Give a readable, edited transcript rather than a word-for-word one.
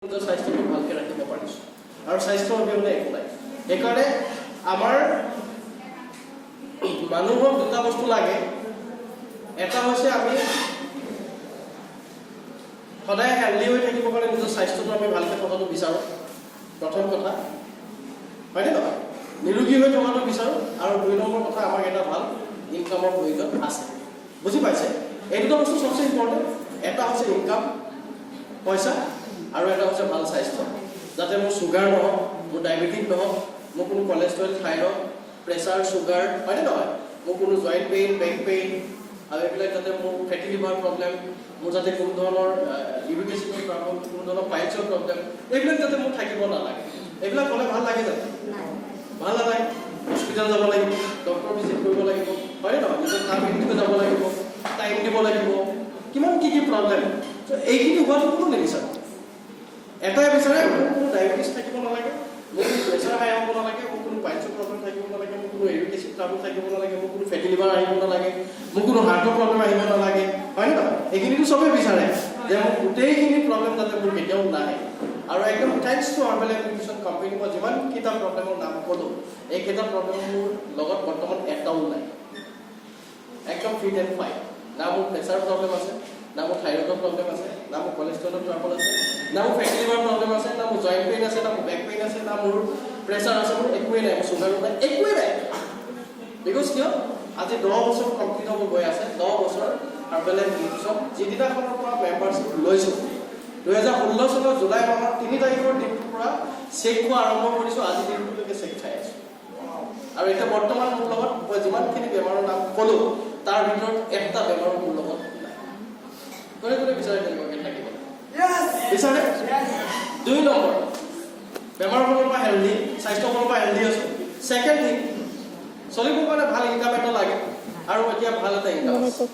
স্বাস্থ্যটো ভালকৈ ৰাখিব পাৰিছোঁ আৰু স্বাস্থ্য অবিহনে একো নাই। সেইকাৰণে আমাৰ মানুহক দুটা বস্তু লাগে। এটা হৈছে আমি সদায় হেল্ডি হৈ থাকিবৰ কাৰণে নিজৰ স্বাস্থ্যটো আমি ভালকৈ থকাটো বিচাৰোঁ, প্ৰথম কথা হয়নে নহয়? নিৰোগী হৈ থকাটো বিচাৰোঁ। আৰু ২ নম্বৰ কথা, আমাক এটা ভাল ইনকামৰ প্ৰয়োজন আছে। বুজি পাইছে? এই দুটা বস্তু চবচে ইম্পৰ্টেণ্ট। এটা হৈছে ইনকাম, পইচা, আৰু এটা হৈছে ভাল স্বাস্থ্য। যাতে মোৰ চুগাৰ নহওক, মোৰ ডায়েবেটিক নহওক, মোৰ কোনো কলেষ্ট্ৰল, থাইৰইড, প্ৰেছাৰ, চুগাৰ হয়নে নহয়, মোৰ কোনো জইণ্ট পেইন, বেক পেইন, আৰু এইবিলাক যাতে মোৰ ফেটি লিভাৰ প্ৰব্লেম, মোৰ যাতে কোনো ধৰণৰ ইউৰিকেশ্যনৰ প্ৰব্লেম, কোনো ধৰণৰ পাইলছৰ প্ৰব্লেম, এইবিলাক যাতে মোৰ থাকিব নালাগে। এইবিলাক হ'লে ভাল লাগে জানো? ভাল নালাগে। হস্পিটেল যাব লাগিব, ডক্টৰ ভিজিট কৰিব লাগিব হয়নে নহয়, নিজৰ কাম এৰিব যাব লাগিব, টাইম দিব লাগিব, কিমান কি প্ৰব্লেম। চ' এইখিনি হোৱাটো কোনো নিবিচাৰে। এটাই বিচাৰে মোৰ কোনো ডায়েবেটিছ থাকিব নালাগে, মোৰ কোনো প্ৰেছাৰ হাই হ'ব নালাগে, মোৰ কোনো পাইলছৰ প্ৰব্লেম থাকিব নালাগে, মোৰ কোনো ইউৰিক ট্ৰাবল থাকিব নালাগে, মোৰ কোনো ফেটি লিভাৰ আহিব নালাগে, মোৰ কোনো হাৰ্টৰ প্ৰব্লেম আহিব নালাগে হয়নে নহয়? এইখিনিতো চবেই বিচাৰে যে মোৰ গোটেইখিনি প্ৰব্লেম যাতে মোৰ কেতিয়াও নাহে। আৰু একদম thanks two herbal nutrition company, মই যিমানকেইটা প্ৰব্লেমৰ নাম ক'লোঁ, এইকেইটা প্ৰব্লেম মোৰ লগত বৰ্তমান এটাও নাই। একদম ফিট এণ্ড ফাইন। না মোৰ প্ৰেছাৰ প্ৰব্লেম আছে, না মোৰ থাইৰইডৰ প্ৰব্লেম আছে, না মোৰ কলেষ্ট্ৰলৰ ট্ৰাবল আছে, না মোৰ ফেটি লিভাৰ প্ৰব্লেম আছে, না মোৰ জইণ্ট পেইন আছে, না মোৰ বেক পেইন আছে, না মোৰ প্ৰেছাৰ আছে, মোৰ একোৱেই নাই, মোৰ চুগাৰো নাই, একোৱেই নাই। বিকজ কিয়? আজি 10 বছৰ কমপ্লিট হ'ব গৈ আছে। 10 বছৰ হাৰ্বেল নিউট্ৰিচন যিদিনাখনৰ পৰা মেম্বাৰশ্বিপ লৈছোঁ, 2016 চনৰ জুলাই মাহৰ 3 তাৰিখৰ দিনটোৰ পৰা চেক খোৱা আৰম্ভ কৰিছোঁ। আজি দিনটোলৈকে চেক খাই আছোঁ। আৰু এতিয়া বৰ্তমান মোৰ লগত মই যিমানখিনি বেমাৰৰ নাম ক'লোঁ, তাৰ ভিতৰত এটা বেমাৰৰ মোৰ লগত নাই। কোনে কোনে বিচাৰে তেনেকুৱাকৈ থাকিব? বিচাৰে? 2 নম্বৰ, বেমাৰৰ ফালৰ পৰা হেল্ডি, স্বাস্থ্যৰ ফালৰ পৰা হেল্ডি আছোঁ। ছেকেণ্ড থিং, চলিবৰ কাৰণে ভাল ইনকাম এটা লাগে, আৰু এতিয়া ভাল এটা ইনকাম আছে।